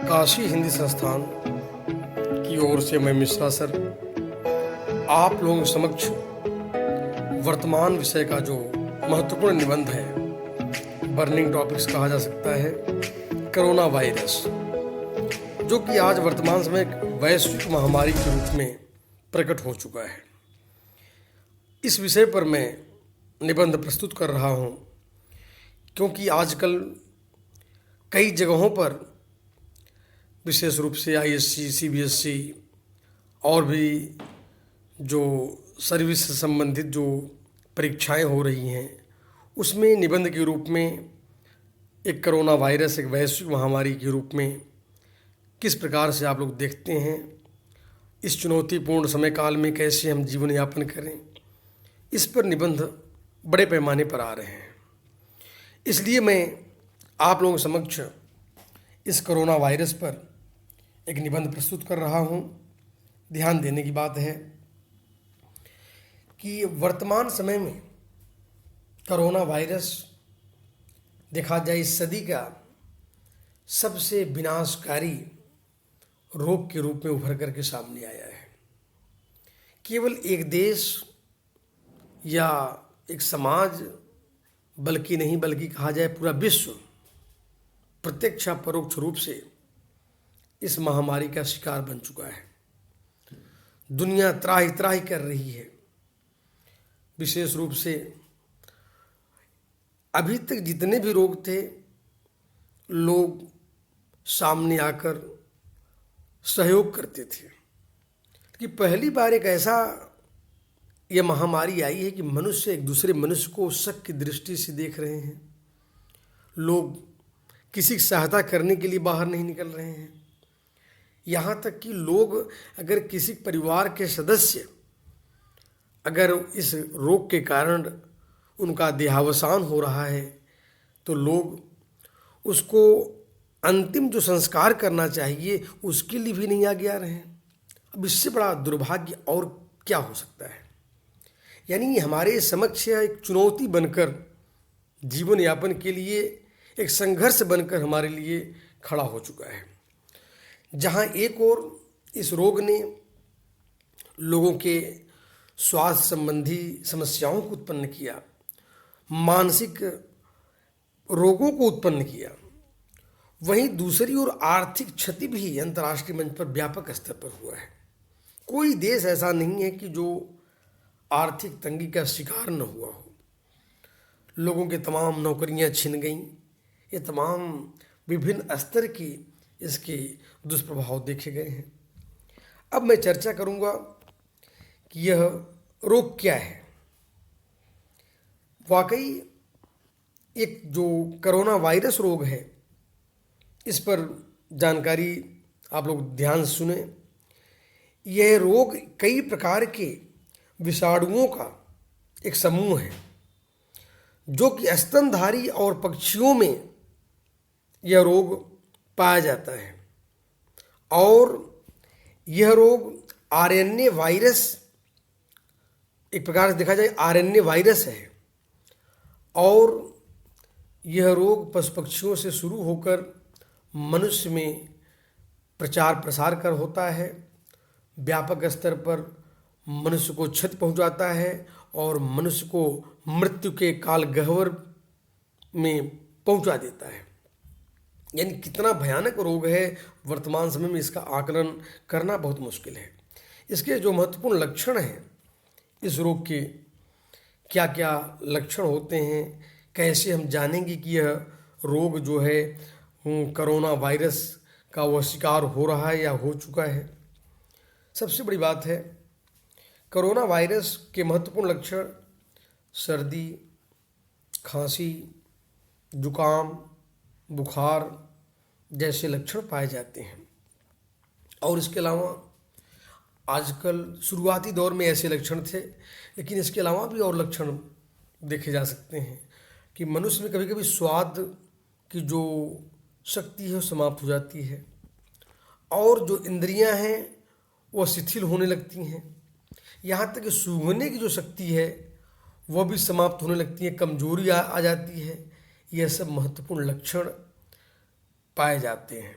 काशी हिंदी संस्थान की ओर से मैं मिश्रा सर आप लोगों के समक्ष वर्तमान विषय का जो महत्वपूर्ण निबंध है, बर्निंग टॉपिक्स कहा जा सकता है, कोरोना वायरस, जो कि आज वर्तमान समय एक वैश्विक महामारी के रूप में प्रकट हो चुका है। इस विषय पर मैं निबंध प्रस्तुत कर रहा हूँ क्योंकि आजकल कई जगहों पर विशेष रूप से आईएससी, सीबीएसई और भी जो सर्विस से संबंधित जो परीक्षाएं हो रही हैं, उसमें निबंध के रूप में एक कोरोना वायरस एक वैश्विक महामारी के रूप में किस प्रकार से आप लोग देखते हैं, इस चुनौतीपूर्ण समय काल में कैसे हम जीवन यापन करें, इस पर निबंध बड़े पैमाने पर आ रहे हैं। इसलिए मैं आप लोगों के समक्ष इस कोरोना वायरस पर एक निबंध प्रस्तुत कर रहा हूँ। ध्यान देने की बात है कि वर्तमान समय में कोरोना वायरस देखा जाए इस सदी का सबसे विनाशकारी रोग के रूप में उभर करके सामने आया है। केवल एक देश या एक समाज बल्कि नहीं, बल्कि कहा जाए पूरा विश्व प्रत्यक्ष या परोक्ष रूप से इस महामारी का शिकार बन चुका है। दुनिया त्राहि त्राहि कर रही है। विशेष रूप से अभी तक जितने भी रोग थे, लोग सामने आकर सहयोग करते थे कि पहली बार एक ऐसा यह महामारी आई है कि मनुष्य एक दूसरे मनुष्य को शक की दृष्टि से देख रहे हैं। लोग किसी की सहायता करने के लिए बाहर नहीं निकल रहे हैं। यहाँ तक कि लोग अगर किसी परिवार के सदस्य अगर इस रोग के कारण उनका देहावसान हो रहा है तो लोग उसको अंतिम जो संस्कार करना चाहिए उसके लिए भी नहीं आगे आ रहे हैं। अब इससे बड़ा दुर्भाग्य और क्या हो सकता है। यानी हमारे समक्ष एक चुनौती बनकर जीवन यापन के लिए एक संघर्ष बनकर हमारे लिए खड़ा हो चुका है, जहाँ एक ओर इस रोग ने लोगों के स्वास्थ्य संबंधी समस्याओं को उत्पन्न किया, मानसिक रोगों को उत्पन्न किया, वहीं दूसरी ओर आर्थिक क्षति भी अंतर्राष्ट्रीय मंच पर व्यापक स्तर पर हुआ है। कोई देश ऐसा नहीं है कि जो आर्थिक तंगी का शिकार न हुआ हो। लोगों के तमाम नौकरियां छिन गईं। ये तमाम विभिन्न स्तर की इसके दुष्प्रभाव देखे गए हैं। अब मैं चर्चा करूंगा कि यह रोग क्या है। वाकई एक जो कोरोना वायरस रोग है, इस पर जानकारी आप लोग ध्यान से सुने। यह रोग कई प्रकार के विषाणुओं का एक समूह है जो कि स्तनधारी और पक्षियों में यह रोग पाया जाता है। और यह रोग आरएनए वायरस, एक प्रकार से देखा जाए आरएनए वायरस है। और यह रोग पशु पक्षियों से शुरू होकर मनुष्य में प्रचार प्रसार कर होता है, व्यापक स्तर पर मनुष्य को क्षति पहुंचाता है और मनुष्य को मृत्यु के काल गह्वर में पहुंचा देता है। यानी कितना भयानक रोग है, वर्तमान समय में इसका आकलन करना बहुत मुश्किल है। इसके जो महत्वपूर्ण लक्षण हैं, इस रोग के क्या क्या लक्षण होते हैं, कैसे हम जानेंगे कि यह रोग जो है कोरोना वायरस का वह शिकार हो रहा है या हो चुका है। सबसे बड़ी बात है, कोरोना वायरस के महत्वपूर्ण लक्षण सर्दी, खांसी, जुकाम, बुखार जैसे लक्षण पाए जाते हैं। और इसके अलावा आजकल शुरुआती दौर में ऐसे लक्षण थे, लेकिन इसके अलावा भी और लक्षण देखे जा सकते हैं कि मनुष्य में कभी कभी स्वाद की जो शक्ति है वो समाप्त हो जाती है और जो इंद्रियां हैं वो शिथिल होने लगती हैं। यहाँ तक कि सूंघने की जो शक्ति है वह भी समाप्त होने लगती है, कमजोरी आ जाती है। यह सब महत्वपूर्ण लक्षण पाए जाते हैं।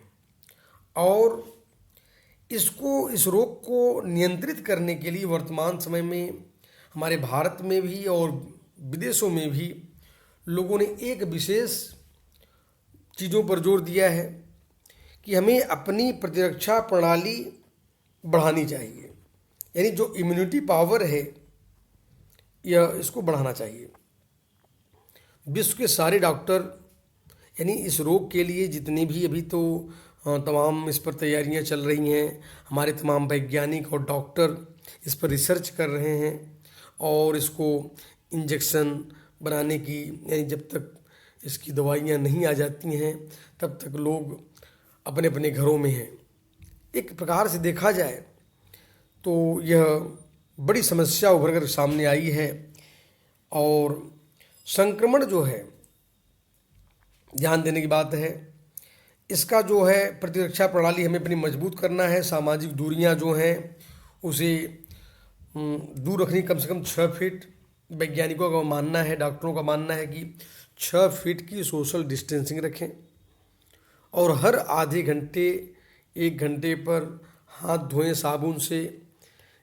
और इस रोग को नियंत्रित करने के लिए वर्तमान समय में हमारे भारत में भी और विदेशों में भी लोगों ने एक विशेष चीज़ों पर जोर दिया है कि हमें अपनी प्रतिरक्षा प्रणाली बढ़ानी चाहिए, यानी जो इम्यूनिटी पावर है यह इसको बढ़ाना चाहिए। विश्व के सारे डॉक्टर यानी इस रोग के लिए जितने भी अभी तो तमाम इस पर तैयारियां चल रही हैं, हमारे तमाम वैज्ञानिक और डॉक्टर इस पर रिसर्च कर रहे हैं और इसको इंजेक्शन बनाने की, यानी जब तक इसकी दवाइयां नहीं आ जाती हैं तब तक लोग अपने अपने घरों में हैं। एक प्रकार से देखा जाए तो यह बड़ी समस्या उभर कर सामने आई है और संक्रमण जो है, ध्यान देने की बात है, इसका जो है प्रतिरक्षा प्रणाली हमें अपनी मजबूत करना है। सामाजिक दूरियां जो हैं उसे दूर रखनी, कम से कम 6 फीट। वैज्ञानिकों का मानना है, डॉक्टरों का मानना है कि 6 फीट की सोशल डिस्टेंसिंग रखें और हर आधे घंटे 1 घंटे पर हाथ धोएं, साबुन से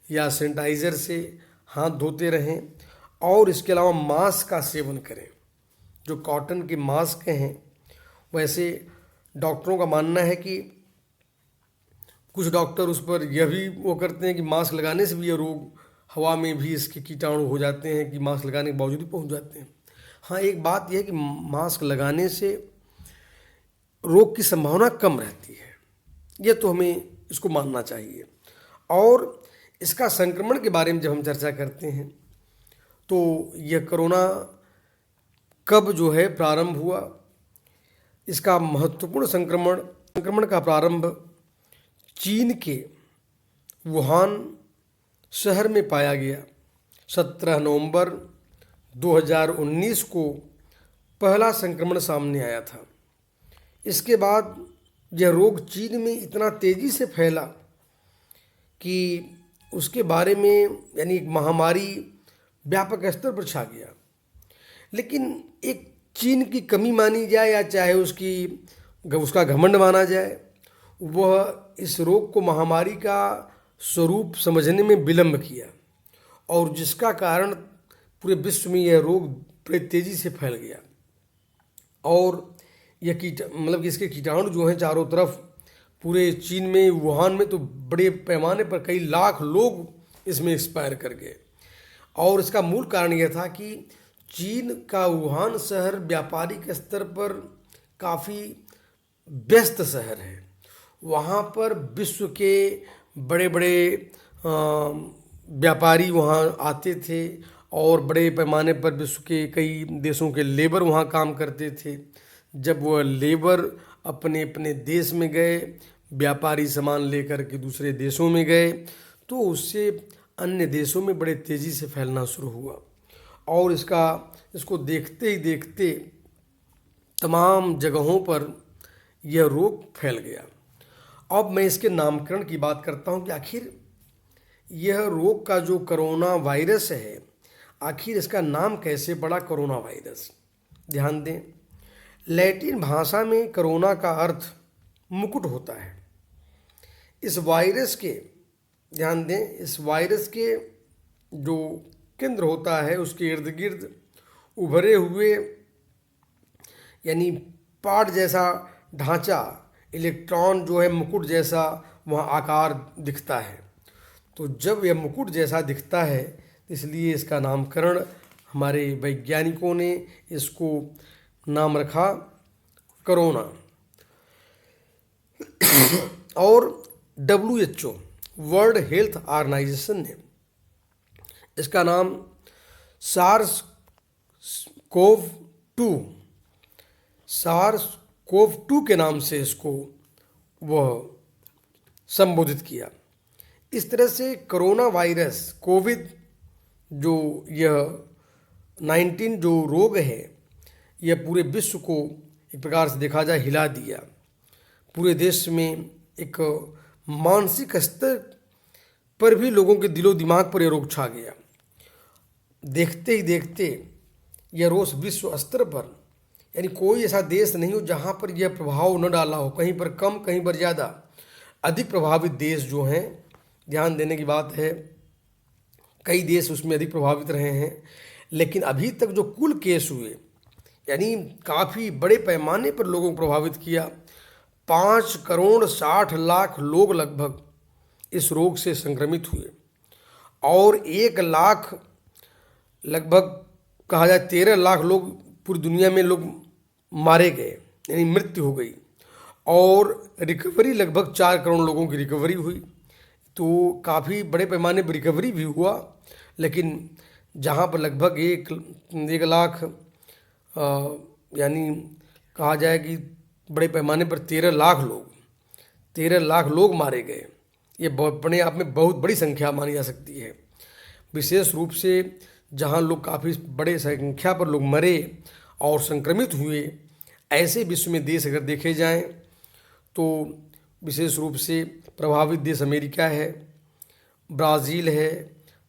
या सैनिटाइज़र से हाथ धोते रहें और इसके अलावा मास्क का सेवन करें। जो कॉटन के मास्क हैं, वैसे डॉक्टरों का मानना है कि कुछ डॉक्टर उस पर यह भी वो करते हैं कि मास्क लगाने से भी ये रोग, हवा में भी इसके कीटाणु हो जाते हैं कि मास्क लगाने के बावजूद भी पहुंच जाते हैं। हाँ, एक बात यह है कि मास्क लगाने से रोग की संभावना कम रहती है, यह तो हमें इसको मानना चाहिए। और इसका संक्रमण के बारे में जब हम चर्चा करते हैं तो यह कोरोना कब जो है प्रारंभ हुआ, इसका महत्वपूर्ण संक्रमण का प्रारंभ चीन के वुहान शहर में पाया गया। 17 नवंबर 2019 को पहला संक्रमण सामने आया था। इसके बाद यह रोग चीन में इतना तेज़ी से फैला कि उसके बारे में यानी एक महामारी व्यापक स्तर पर छा गया। लेकिन एक चीन की कमी मानी जाए या चाहे उसका घमंड माना जाए, वह इस रोग को महामारी का स्वरूप समझने में विलंब किया और जिसका कारण पूरे विश्व में यह रोग बड़े तेज़ी से फैल गया। और यह मतलब कि इसके कीटाणु जो हैं चारों तरफ पूरे चीन में, वुहान में तो बड़े पैमाने पर कई लाख लोग इसमें एक्सपायर कर गए। और इसका मूल कारण यह था कि चीन का वुहान शहर व्यापारिक स्तर पर काफ़ी व्यस्त शहर है। वहाँ पर विश्व के बड़े बड़े व्यापारी वहाँ आते थे और बड़े पैमाने पर विश्व के कई देशों के लेबर वहाँ काम करते थे। जब वह लेबर अपने अपने देश में गए, व्यापारी सामान लेकर के दूसरे देशों में गए, तो उससे अन्य देशों में बड़े तेज़ी से फैलना शुरू हुआ और इसको देखते ही देखते तमाम जगहों पर यह रोग फैल गया। अब मैं इसके नामकरण की बात करता हूँ कि आखिर यह रोग का जो कोरोना वायरस है, आखिर इसका नाम कैसे पड़ा कोरोना वायरस। ध्यान दें, लैटिन भाषा में कोरोना का अर्थ मुकुट होता है। इस वायरस के, ध्यान दें, इस वायरस के जो केंद्र होता है उसके इर्द गिर्द उभरे हुए यानी पार्ट जैसा ढांचा, इलेक्ट्रॉन जो है मुकुट जैसा वहाँ आकार दिखता है। तो जब यह मुकुट जैसा दिखता है, इसलिए इसका नामकरण हमारे वैज्ञानिकों ने इसको नाम रखा कोरोना। और WHO वर्ल्ड हेल्थ ऑर्गेनाइजेशन ने इसका नाम SARS-CoV-2 के नाम से इसको वह संबोधित किया। इस तरह से कोरोना वायरस, कोविड जो यह 19 जो रोग है, यह पूरे विश्व को एक प्रकार से देखा जाए हिला दिया। पूरे देश में एक मानसिक स्तर पर भी लोगों के दिलो दिमाग पर यह रोग छा गया। देखते ही देखते यह रोग विश्व स्तर पर, यानी कोई ऐसा देश नहीं हो जहाँ पर यह प्रभाव न डाला हो, कहीं पर कम कहीं पर ज़्यादा। अधिक प्रभावित देश जो हैं, ध्यान देने की बात है, कई देश उसमें अधिक प्रभावित रहे हैं, लेकिन अभी तक जो कुल केस हुए, यानी काफ़ी बड़े पैमाने पर लोगों को प्रभावित किया। 5,60,00,000 लोग लगभग इस रोग से संक्रमित हुए और 1 लाख लगभग कहा जाए 13 लाख लोग पूरी दुनिया में लोग मारे गए, यानी मृत्यु हो गई। और रिकवरी लगभग 4 करोड़ लोगों की रिकवरी हुई। तो काफ़ी बड़े पैमाने पर रिकवरी भी हुआ, लेकिन जहाँ पर लगभग एक लाख यानी कहा जाए कि बड़े पैमाने पर 13 लाख लोग मारे गए, ये अपने आप में बहुत बड़ी संख्या मानी जा सकती है। विशेष रूप से जहाँ लोग काफ़ी बड़े संख्या पर लोग मरे और संक्रमित हुए, ऐसे विश्व में देश अगर देखे जाएं तो विशेष रूप से प्रभावित देश अमेरिका है, ब्राज़ील है,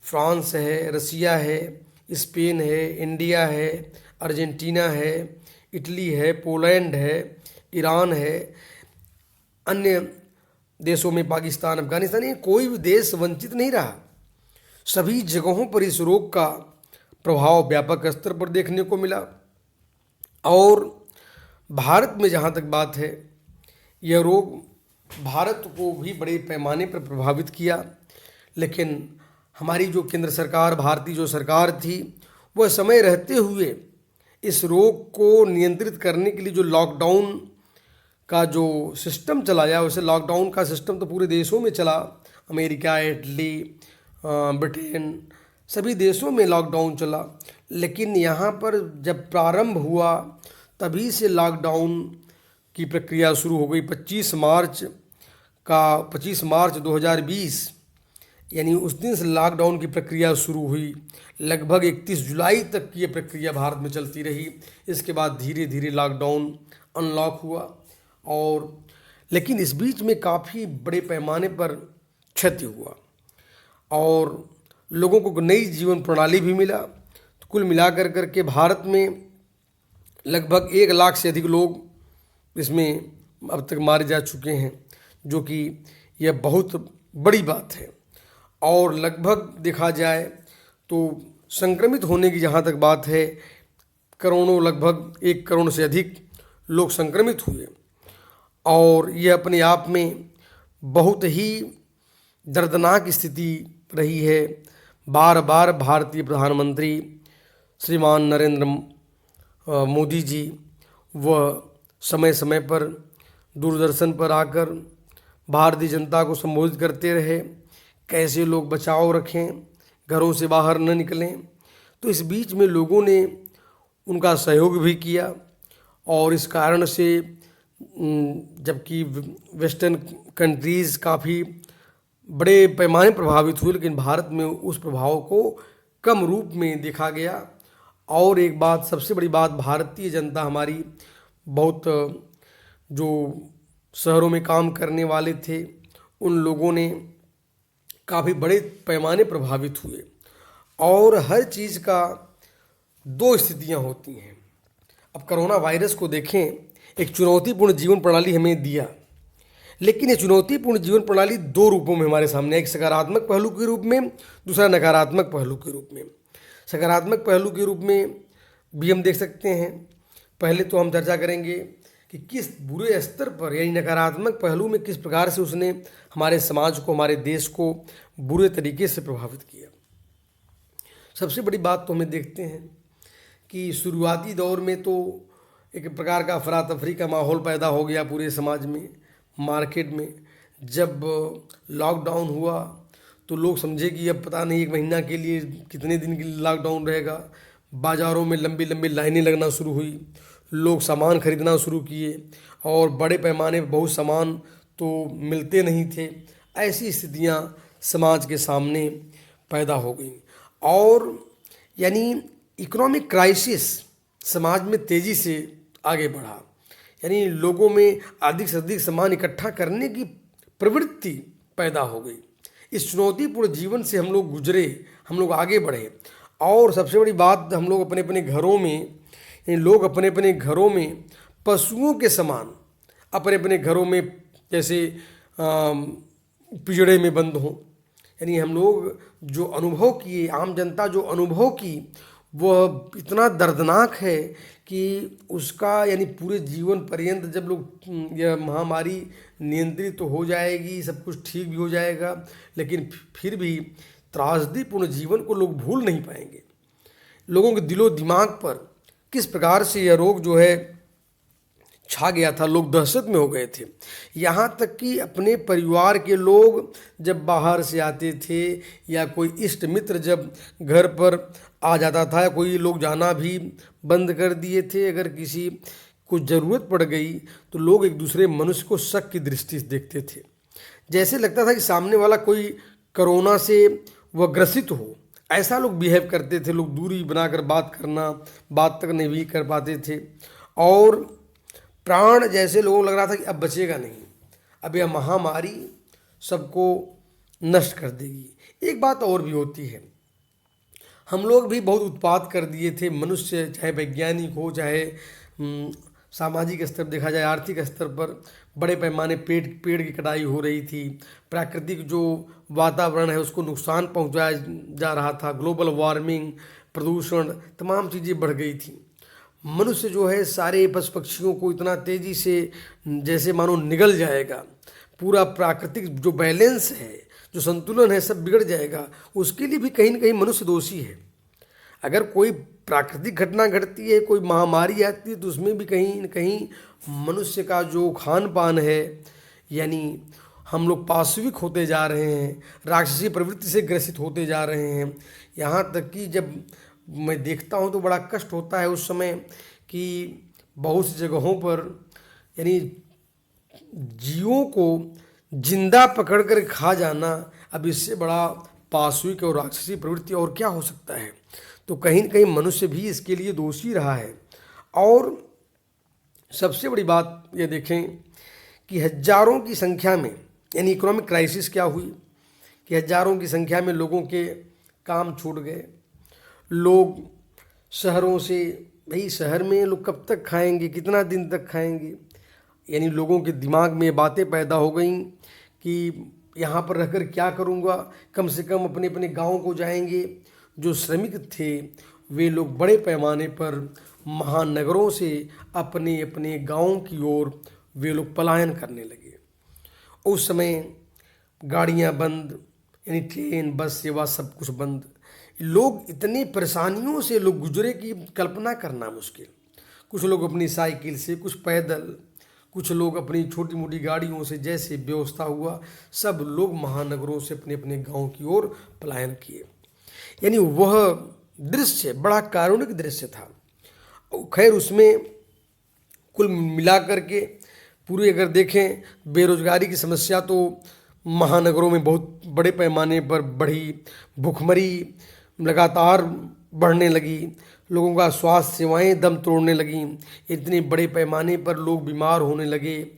फ्रांस है, रसिया है, स्पेन है, इंडिया है, अर्जेंटीना है, इटली है, पोलैंड है, ईरान है, अन्य देशों में पाकिस्तान, अफगानिस्तान, ये कोई भी देश वंचित नहीं रहा। सभी जगहों पर इस रोग का प्रभाव व्यापक स्तर पर देखने को मिला। और भारत में जहाँ तक बात है, यह रोग भारत को भी बड़े पैमाने पर प्रभावित किया, लेकिन हमारी जो केंद्र सरकार, भारतीय जो सरकार थी, वह समय रहते हुए इस रोग को नियंत्रित करने के लिए जो लॉकडाउन का जो सिस्टम चलाया, वैसे लॉकडाउन का सिस्टम तो पूरे देशों में चला, अमेरिका, इटली, ब्रिटेन, सभी देशों में लॉकडाउन चला। लेकिन यहाँ पर जब प्रारंभ हुआ तभी से लॉकडाउन की प्रक्रिया शुरू हो गई। 25 मार्च 2020 यानी उस दिन से लॉकडाउन की प्रक्रिया शुरू हुई। लगभग 31 जुलाई तक ये प्रक्रिया भारत में चलती रही। इसके बाद धीरे धीरे लॉकडाउन अनलॉक हुआ, और लेकिन इस बीच में काफ़ी बड़े पैमाने पर क्षति हुआ और लोगों को नई जीवन प्रणाली भी मिला। तो कुल मिलाकर करके भारत में लगभग 1 लाख से अधिक लोग इसमें अब तक मारे जा चुके हैं, जो कि यह बहुत बड़ी बात है। और लगभग देखा जाए तो संक्रमित होने की जहाँ तक बात है, करोड़ों, लगभग 1 करोड़ से अधिक लोग संक्रमित हुए, और यह अपने आप में बहुत ही दर्दनाक स्थिति रही है। बार बार भारतीय प्रधानमंत्री श्रीमान नरेंद्र मोदी जी वह समय समय पर दूरदर्शन पर आकर भारतीय जनता को संबोधित करते रहे, कैसे लोग बचाव रखें, घरों से बाहर न निकलें। तो इस बीच में लोगों ने उनका सहयोग भी किया, और इस कारण से जबकि वेस्टर्न कंट्रीज़ काफ़ी बड़े पैमाने प्रभावित हुए, लेकिन भारत में उस प्रभाव को कम रूप में देखा गया। और एक बात, सबसे बड़ी बात, भारतीय जनता हमारी बहुत जो शहरों में काम करने वाले थे, उन लोगों ने काफ़ी बड़े पैमाने प्रभावित हुए। और हर चीज़ का 2 स्थितियां होती हैं। अब कोरोना वायरस को देखें, एक चुनौतीपूर्ण जीवन प्रणाली हमें दिया, लेकिन ये चुनौतीपूर्ण जीवन प्रणाली 2 रूपों में हमारे सामने, एक सकारात्मक पहलू के रूप में, दूसरा नकारात्मक पहलू के रूप में। सकारात्मक पहलू के रूप में भी हम देख सकते हैं। पहले तो हम चर्चा करेंगे कि किस बुरे स्तर पर, यानी नकारात्मक पहलू में किस प्रकार से उसने हमारे समाज को, हमारे देश को बुरे तरीके से प्रभावित किया। सबसे बड़ी बात तो हमें देखते हैं कि शुरुआती दौर में तो एक प्रकार का अफरा तफरी का माहौल पैदा हो गया पूरे समाज में, मार्केट में। जब लॉकडाउन हुआ तो लोग समझे कि अब पता नहीं 1 महीना के लिए, कितने दिन के लिए लॉकडाउन रहेगा। बाज़ारों में लंबी लंबी लाइनें लगना शुरू हुई, लोग सामान खरीदना शुरू किए, और बड़े पैमाने पर बहुत सामान तो मिलते नहीं थे। ऐसी स्थितियां समाज के सामने पैदा हो गई, और यानी इकोनॉमिक क्राइसिस समाज में तेज़ी से आगे बढ़ा। यानी लोगों में अधिक से अधिक सामान इकट्ठा करने की प्रवृत्ति पैदा हो गई। इस चुनौतीपूर्ण जीवन से हम लोग गुजरे, हम लोग आगे बढ़े। और सबसे बड़ी बात, हम लोग अपने अपने घरों में, लोग अपने अपने घरों में पशुओं के समान अपने अपने घरों में, जैसे पिंजड़े में बंद हों। यानी हम लोग जो अनुभव किए, आम जनता जो अनुभव की, वह इतना दर्दनाक है कि उसका यानी पूरे जीवन पर्यंत जब लोग यह महामारी नियंत्रित तो हो जाएगी, सब कुछ ठीक भी हो जाएगा, लेकिन फिर भी त्रासदीपूर्ण जीवन को लोग भूल नहीं पाएंगे। लोगों के दिलो दिमाग पर किस प्रकार से यह रोग जो है छा गया था, लोग दहशत में हो गए थे। यहाँ तक कि अपने परिवार के लोग जब बाहर से आते थे या कोई इष्ट मित्र जब घर पर आ जाता था, कोई लोग जाना भी बंद कर दिए थे। अगर किसी को ज़रूरत पड़ गई तो लोग एक दूसरे मनुष्य को शक की दृष्टि से देखते थे। जैसे लगता था कि सामने वाला कोई कोरोना से वह ग्रसित हो, ऐसा लोग बिहेव करते थे। लोग दूरी बनाकर बात करना, बात तक नहीं भी कर पाते थे। और प्राण जैसे लोगों को लग रहा था कि अब बचेगा नहीं, अब यह महामारी सबको नष्ट कर देगी। एक बात और भी होती है, हम लोग भी बहुत उत्पात कर दिए थे। मनुष्य, चाहे वैज्ञानिक हो, चाहे सामाजिक स्तर पर देखा जाए, आर्थिक स्तर पर बड़े पैमाने पेड़ की कटाई हो रही थी। प्राकृतिक जो वातावरण है उसको नुकसान पहुंचाया जा रहा था। ग्लोबल वार्मिंग, प्रदूषण, तमाम चीज़ें बढ़ गई थी। मनुष्य जो है सारे पशु पक्षियों को इतना तेजी से जैसे मानो निगल जाएगा, पूरा प्राकृतिक जो बैलेंस है, जो संतुलन है, सब बिगड़ जाएगा। उसके लिए भी कहीं ना कहीं मनुष्य दोषी है। अगर कोई प्राकृतिक घटना घटती है, कोई महामारी आती है, तो उसमें भी कहीं न कहीं मनुष्य का जो खान पान है, यानी हम लोग पाशविक होते जा रहे हैं, राक्षसी प्रवृत्ति से ग्रसित होते जा रहे हैं। यहाँ तक कि जब मैं देखता हूँ तो बड़ा कष्ट होता है उस समय कि बहुत सी जगहों पर यानी जीवों को जिंदा पकड़ कर खा जाना, अब इससे बड़ा पाशविक और राक्षसी प्रवृत्ति और क्या हो सकता है। तो कहीं न कहीं मनुष्य भी इसके लिए दोषी रहा है। और सबसे बड़ी बात ये देखें कि हजारों की संख्या में, यानी इकोनॉमिक क्राइसिस क्या हुई कि हजारों की संख्या में लोगों के काम छूट गए। लोग शहरों से, भाई शहर में लोग कब तक खाएंगे, कितना दिन तक खाएंगे, यानी लोगों के दिमाग में बातें पैदा हो गई कि यहाँ पर रहकर क्या करूँगा, कम से कम अपने अपने गाँव को जाएंगे। जो श्रमिक थे वे लोग बड़े पैमाने पर महानगरों से अपने अपने गाँव की ओर वे लोग पलायन करने लगे। उस समय गाड़ियाँ बंद, यानी ट्रेन, बस सेवा सब कुछ बंद। लोग इतनी परेशानियों से लोग गुजरे कि कल्पना करना मुश्किल। कुछ लोग अपनी साइकिल से, कुछ पैदल, कुछ लोग अपनी छोटी मोटी गाड़ियों से, जैसे व्यवस्था हुआ सब लोग महानगरों से अपने अपने गांव की ओर पलायन किए। यानी वह दृश्य बड़ा कारुणिक दृश्य था। खैर उसमें कुल मिलाकर के पूरी अगर देखें, बेरोजगारी की समस्या तो महानगरों में बहुत बड़े पैमाने पर बढ़ी, भुखमरी लगातार बढ़ने लगी, लोगों का स्वास्थ्य सेवाएं दम तोड़ने लगीं, इतने बड़े पैमाने पर लोग बीमार होने लगे।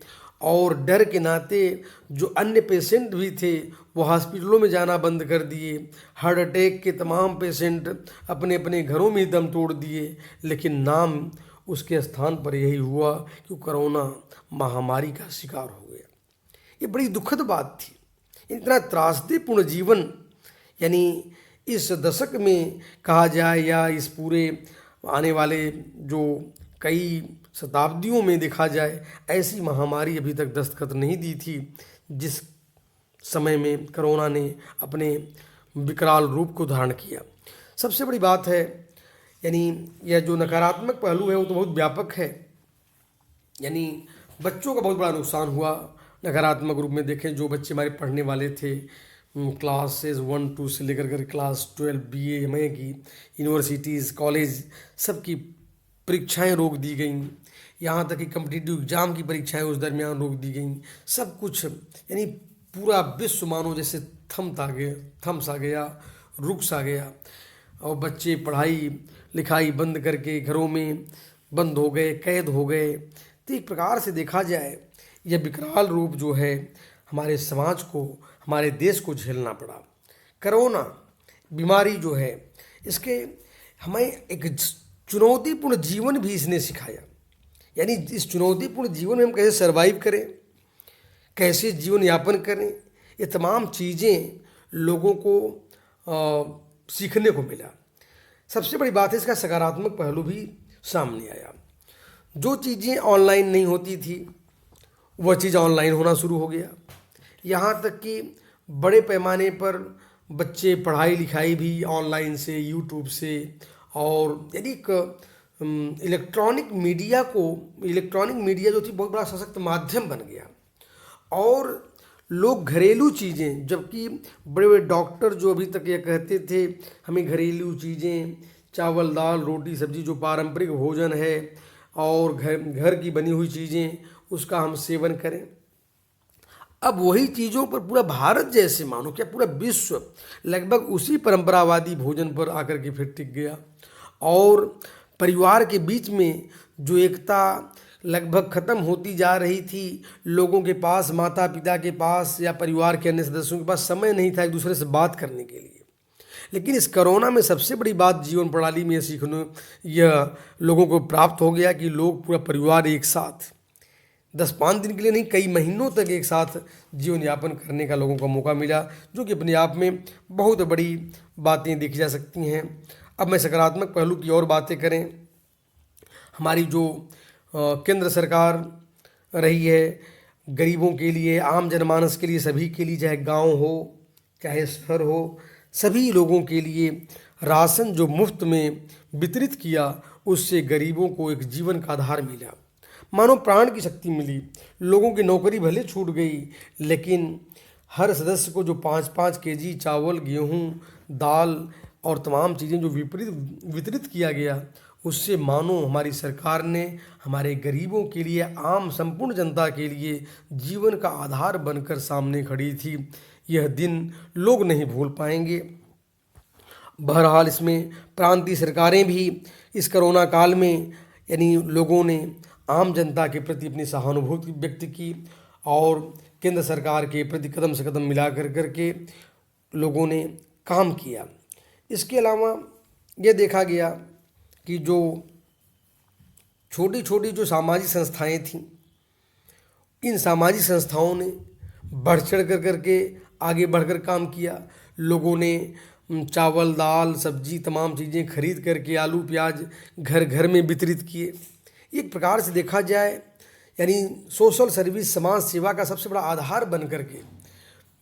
और डर के नाते जो अन्य पेशेंट भी थे वो हॉस्पिटलों में जाना बंद कर दिए। हार्ट अटैक के तमाम पेशेंट अपने अपने घरों में दम तोड़ दिए। लेकिन नाम उसके स्थान पर यही हुआ कि कोरोना महामारी का शिकार हो गया। ये बड़ी दुखद बात थी। इतना त्रासदीपूर्ण जीवन, यानी इस दशक में कहा जाए या इस पूरे आने वाले जो कई शताब्दियों में देखा जाए, ऐसी महामारी अभी तक दस्तखत नहीं दी थी जिस समय में कोरोना ने अपने विकराल रूप को धारण किया। सबसे बड़ी बात है, यानी यह जो नकारात्मक पहलू है वो तो बहुत व्यापक है। यानी बच्चों का बहुत बड़ा नुकसान हुआ। नकारात्मक रूप में देखें, जो बच्चे हमारे पढ़ने वाले थे, क्लासेस 1-2 से लेकर कर क्लास 12 BA MA की, यूनिवर्सिटीज़, कॉलेज, सबकी परीक्षाएं रोक दी गई। यहाँ तक कि कम्पिटिटिव एग्ज़ाम की परीक्षाएं उस दरमियान रोक दी गई। सब कुछ, यानी पूरा विश्व मानो जैसे थम सा गया, रुक सा गया। और बच्चे पढ़ाई लिखाई बंद करके घरों में बंद हो गए, कैद हो गए। तो एक प्रकार से देखा जाए यह विकराल रूप जो है हमारे समाज को, हमारे देश को झेलना पड़ा। कोरोना बीमारी जो है, इसके हमें एक चुनौतीपूर्ण जीवन भी इसने सिखाया। यानी इस चुनौतीपूर्ण जीवन में हम कैसे सर्वाइव करें, कैसे जीवन यापन करें, ये तमाम चीज़ें लोगों को सीखने को मिला। सबसे बड़ी बात है इसका सकारात्मक पहलू भी सामने आया। जो चीज़ें ऑनलाइन नहीं होती थी वह चीज़ ऑनलाइन होना शुरू हो गया। यहाँ तक कि बड़े पैमाने पर बच्चे पढ़ाई लिखाई भी ऑनलाइन से, यूट्यूब से, और यानी इलेक्ट्रॉनिक मीडिया जो थी बहुत बड़ा सशक्त माध्यम बन गया। और लोग घरेलू चीज़ें, जबकि बड़े बड़े डॉक्टर जो अभी तक ये कहते थे हमें घरेलू चीज़ें, चावल दाल रोटी सब्जी जो पारंपरिक भोजन है और घर की बनी हुई चीज़ें, उसका हम सेवन करें। अब वही चीज़ों पर पूरा भारत जैसे, मानो क्या पूरा विश्व लगभग उसी परंपरावादी भोजन पर आकर के फिर टिक गया। और परिवार के बीच में जो एकता लगभग ख़त्म होती जा रही थी, लोगों के पास, माता पिता के पास या परिवार के अन्य सदस्यों के पास समय नहीं था एक दूसरे से बात करने के लिए। लेकिन इस कोरोना में सबसे बड़ी बात जीवन प्रणाली में सीखने यह लोगों को प्राप्त हो गया कि लोग पूरा परिवार एक साथ 10-5 दिन के लिए नहीं, कई महीनों तक एक साथ जीवन यापन करने का लोगों को मौका मिला, जो कि अपने आप में बहुत बड़ी बातें देखी जा सकती हैं। अब मैं सकारात्मक पहलू की और बातें करें, हमारी जो केंद्र सरकार रही है गरीबों के लिए, आम जनमानस के लिए, सभी के लिए, चाहे गांव हो चाहे शहर हो, सभी लोगों के लिए राशन जो मुफ्त में वितरित किया, उससे गरीबों को एक जीवन का आधार मिला, मानो प्राण की शक्ति मिली। लोगों की नौकरी भले छूट गई, लेकिन हर सदस्य को जो 5-5 केजी चावल, गेहूं, दाल और तमाम चीज़ें जो वितरित किया गया, उससे मानो हमारी सरकार ने हमारे गरीबों के लिए, आम संपूर्ण जनता के लिए जीवन का आधार बनकर सामने खड़ी थी। यह दिन लोग नहीं भूल पाएंगे। बहरहाल इसमें प्रांतीय सरकारें भी इस कोरोना काल में, यानी लोगों ने आम जनता के प्रति अपनी सहानुभूति व्यक्त की और केंद्र सरकार के प्रति कदम से कदम मिला करके लोगों ने काम किया। इसके अलावा यह देखा गया कि जो छोटी छोटी जो सामाजिक संस्थाएं थीं, इन सामाजिक संस्थाओं ने बढ़ चढ़ करके आगे बढ़कर काम किया। लोगों ने चावल दाल सब्जी तमाम चीज़ें खरीद करके, आलू प्याज घर घर में वितरित किए। एक प्रकार से देखा जाए यानी सोशल सर्विस, समाज सेवा का सबसे बड़ा आधार बन करके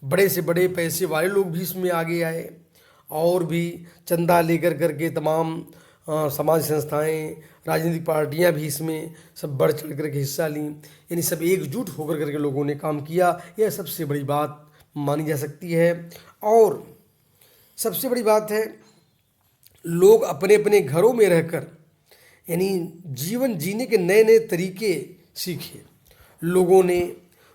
बड़े से बड़े पैसे वाले लोग भी इसमें आगे आए और भी चंदा लेकर करके तमाम समाज संस्थाएं, राजनीतिक पार्टियां भी इसमें सब बढ़ चढ़ करके हिस्सा लीं। यानी सब एकजुट होकर करके लोगों ने काम किया। यह सबसे बड़ी बात मानी जा सकती है। और सबसे बड़ी बात है, लोग अपने अपने घरों में रहकर यानी जीवन जीने के नए नए तरीके सीखे। लोगों ने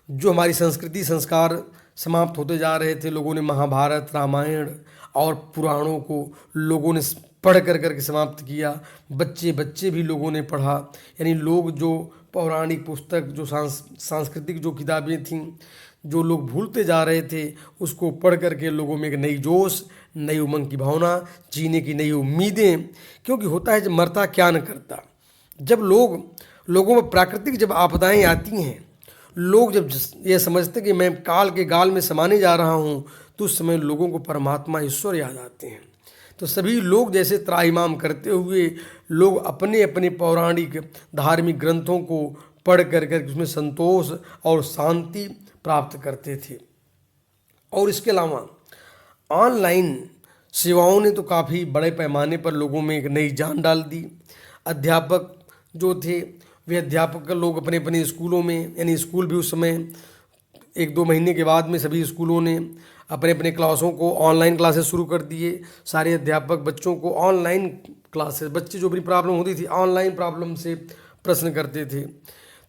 जो हमारी संस्कृति संस्कार समाप्त होते जा रहे थे, लोगों ने महाभारत, रामायण और पुराणों को लोगों ने पढ़ करके समाप्त किया। बच्चे भी लोगों ने पढ़ा। यानी लोग जो पौराणिक पुस्तक, जो सांस्कृतिक जो किताबें थीं, जो लोग भूलते जा रहे थे, उसको पढ़ करके लोगों में एक नई जोश, नई उमंग की भावना, जीने की नई उम्मीदें। क्योंकि होता है जब मरता क्या न करता, जब लोगों में प्राकृतिक जब आपदाएं आती हैं, लोग जब ये समझते कि मैं काल के गाल में समाने जा रहा हूँ, तो उस समय लोगों को परमात्मा ईश्वर याद आते हैं। तो सभी लोग जैसे त्राहिमाम करते हुए लोग अपने अपने पौराणिक धार्मिक ग्रंथों को पढ़ कर उसमें संतोष और शांति प्राप्त करते थे। और इसके अलावा ऑनलाइन सेवाओं ने तो काफ़ी बड़े पैमाने पर लोगों में एक नई जान डाल दी। अध्यापक जो थे, वे अध्यापक लोग अपने अपने स्कूलों में, यानी स्कूल भी उस समय 1-2 महीने के बाद में सभी स्कूलों ने अपने अपने क्लासों को ऑनलाइन क्लासेस शुरू कर दिए। सारे अध्यापक बच्चों को ऑनलाइन क्लासेस, बच्चे जो भी प्रॉब्लम होती थी ऑनलाइन प्रॉब्लम से प्रश्न करते थे।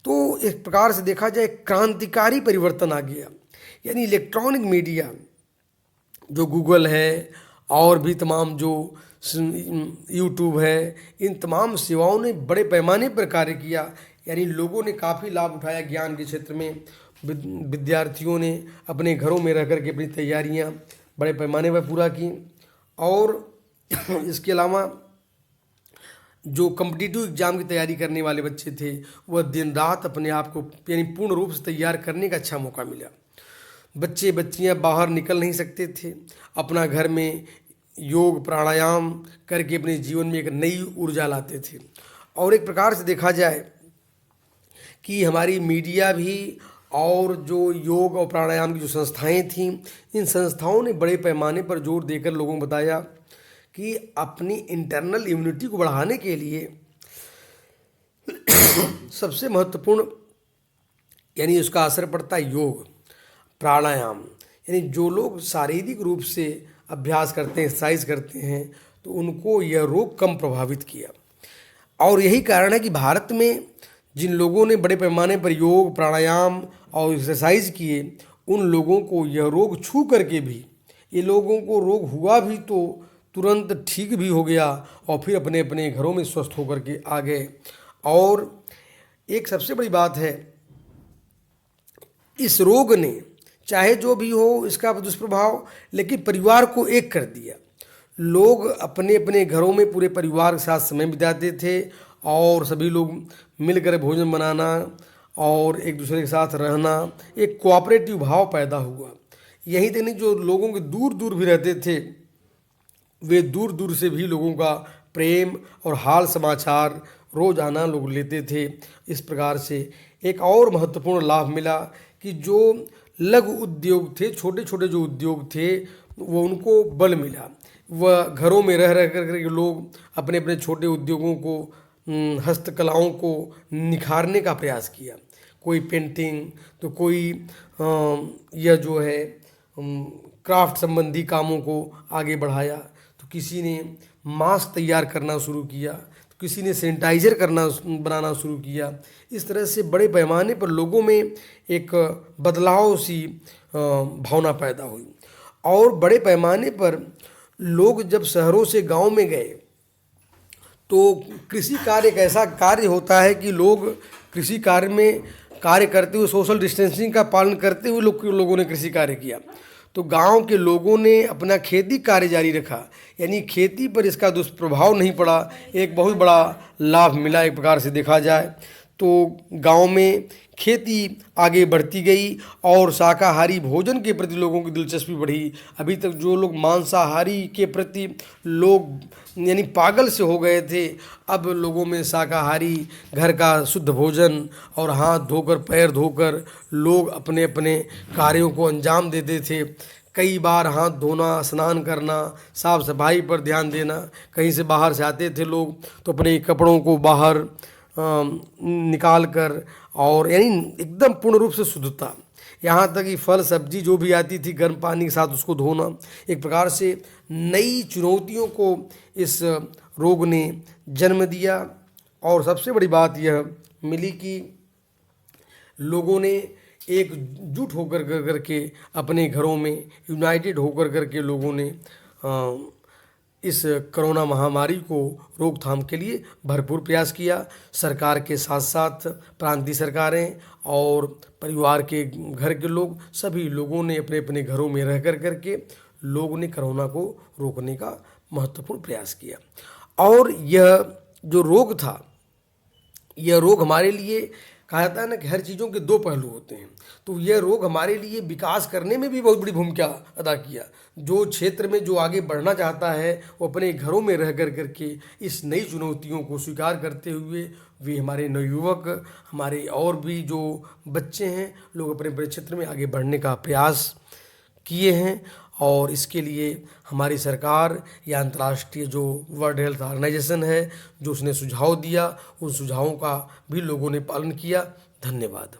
तो एक प्रकार से देखा जाए क्रांतिकारी परिवर्तन आ गया। यानी इलेक्ट्रॉनिक मीडिया जो गूगल है और भी तमाम जो यूट्यूब है, इन तमाम सेवाओं ने बड़े पैमाने पर कार्य किया। यानी लोगों ने काफ़ी लाभ उठाया ज्ञान के क्षेत्र में। विद्यार्थियों ने अपने घरों में रह कर के अपनी तैयारियां बड़े पैमाने पर पूरा की। और इसके अलावा जो कम्पिटिटिव एग्ज़ाम की तैयारी करने वाले बच्चे थे, वह दिन रात अपने आप को यानी पूर्ण रूप से तैयार करने का अच्छा मौका मिला। बच्चे बच्चियां बाहर निकल नहीं सकते थे, अपना घर में योग प्राणायाम करके अपने जीवन में एक नई ऊर्जा लाते थे। और एक प्रकार से देखा जाए कि हमारी मीडिया भी और जो योग और प्राणायाम की जो संस्थाएं थीं, इन संस्थाओं ने बड़े पैमाने पर जोर देकर लोगों को बताया कि अपनी इंटरनल इम्यूनिटी को बढ़ाने के लिए सबसे महत्वपूर्ण यानी उसका असर पड़ता है योग प्राणायाम। यानी जो लोग शारीरिक रूप से अभ्यास करते हैं, एक्सरसाइज करते हैं, तो उनको यह रोग कम प्रभावित किया। और यही कारण है कि भारत में जिन लोगों ने बड़े पैमाने पर योग प्राणायाम और एक्सरसाइज किए, उन लोगों को यह रोग छू करके भी, ये लोगों को रोग हुआ भी तो तुरंत ठीक भी हो गया और फिर अपने अपने घरों में स्वस्थ होकर के आ गए। और एक सबसे बड़ी बात है, इस रोग ने चाहे जो भी हो इसका दुष्प्रभाव, लेकिन परिवार को एक कर दिया। लोग अपने अपने घरों में पूरे परिवार के साथ समय बिताते थे और सभी लोग मिलकर भोजन बनाना और एक दूसरे के साथ रहना, एक कोऑपरेटिव भाव पैदा हुआ। यही तक नहीं, जो लोगों के दूर दूर भी रहते थे, वे दूर दूर से भी लोगों का प्रेम और हाल समाचार रोजाना लोग लेते थे। इस प्रकार से एक और महत्वपूर्ण लाभ मिला कि जो लघु उद्योग थे, छोटे छोटे जो उद्योग थे, वो उनको बल मिला। वह घरों में रह रह कर लोग अपने अपने छोटे उद्योगों को, हस्तकलाओं को निखारने का प्रयास किया। कोई पेंटिंग तो कोई यह जो है क्राफ्ट संबंधी कामों को आगे बढ़ाया, तो किसी ने मास्क तैयार करना शुरू किया, तो किसी ने सैनिटाइज़र बनाना शुरू किया। इस तरह से बड़े पैमाने पर लोगों में एक बदलाव सी भावना पैदा हुई। और बड़े पैमाने पर लोग जब शहरों से गांव में गए, तो कृषि कार्य एक ऐसा कार्य होता है कि लोग कृषि कार्य में कार्य करते हुए सोशल डिस्टेंसिंग का पालन करते हुए लोगों ने कृषि कार्य किया। तो गांव के लोगों ने अपना खेती कार्य जारी रखा, यानी खेती पर इसका दुष्प्रभाव नहीं पड़ा। एक बहुत बड़ा लाभ मिला एक प्रकार से देखा जाए तो। गांव में खेती आगे बढ़ती गई और शाकाहारी भोजन के प्रति लोगों की दिलचस्पी बढ़ी। अभी तक जो लोग मांसाहारी के प्रति लोग यानी पागल से हो गए थे, अब लोगों में शाकाहारी घर का शुद्ध भोजन और हाथ धोकर पैर धोकर लोग अपने अपने कार्यों को अंजाम देते थे। कई बार हाथ धोना, स्नान करना, साफ सफाई पर ध्यान देना। कहीं से बाहर से आते थे लोग तो अपने कपड़ों को बाहर निकाल कर, और यानी एकदम पूर्ण रूप से शुद्धता। यहाँ तक कि फल सब्जी जो भी आती थी गर्म पानी के साथ उसको धोना। एक प्रकार से नई चुनौतियों को इस रोग ने जन्म दिया। और सबसे बड़ी बात यह मिली कि लोगों ने एकजुट होकर करके अपने घरों में यूनाइटेड होकर करके लोगों ने इस कोरोना महामारी को रोकथाम के लिए भरपूर प्रयास किया। सरकार के साथ साथ प्रांतीय सरकारें और परिवार के घर के लोग, सभी लोगों ने अपने अपने घरों में रह करके लोगों ने कोरोना को रोकने का महत्वपूर्ण प्रयास किया। और यह जो रोग था, यह रोग हमारे लिए कहा जाता है ना कि हर चीज़ों के दो पहलू होते हैं, तो यह रोग हमारे लिए विकास करने में भी बहुत बड़ी भूमिका अदा किया। जो क्षेत्र में जो आगे बढ़ना चाहता है वो अपने घरों में रह कर करके इस नई चुनौतियों को स्वीकार करते हुए, वे हमारे नवयुवक, हमारे और भी जो बच्चे हैं, लोग अपने अपने क्षेत्र में आगे बढ़ने का प्रयास किए हैं। और इसके लिए हमारी सरकार या अंतर्राष्ट्रीय जो वर्ल्ड हेल्थ ऑर्गेनाइजेशन है, जो उसने सुझाव दिया, उन सुझावों का भी लोगों ने पालन किया। धन्यवाद।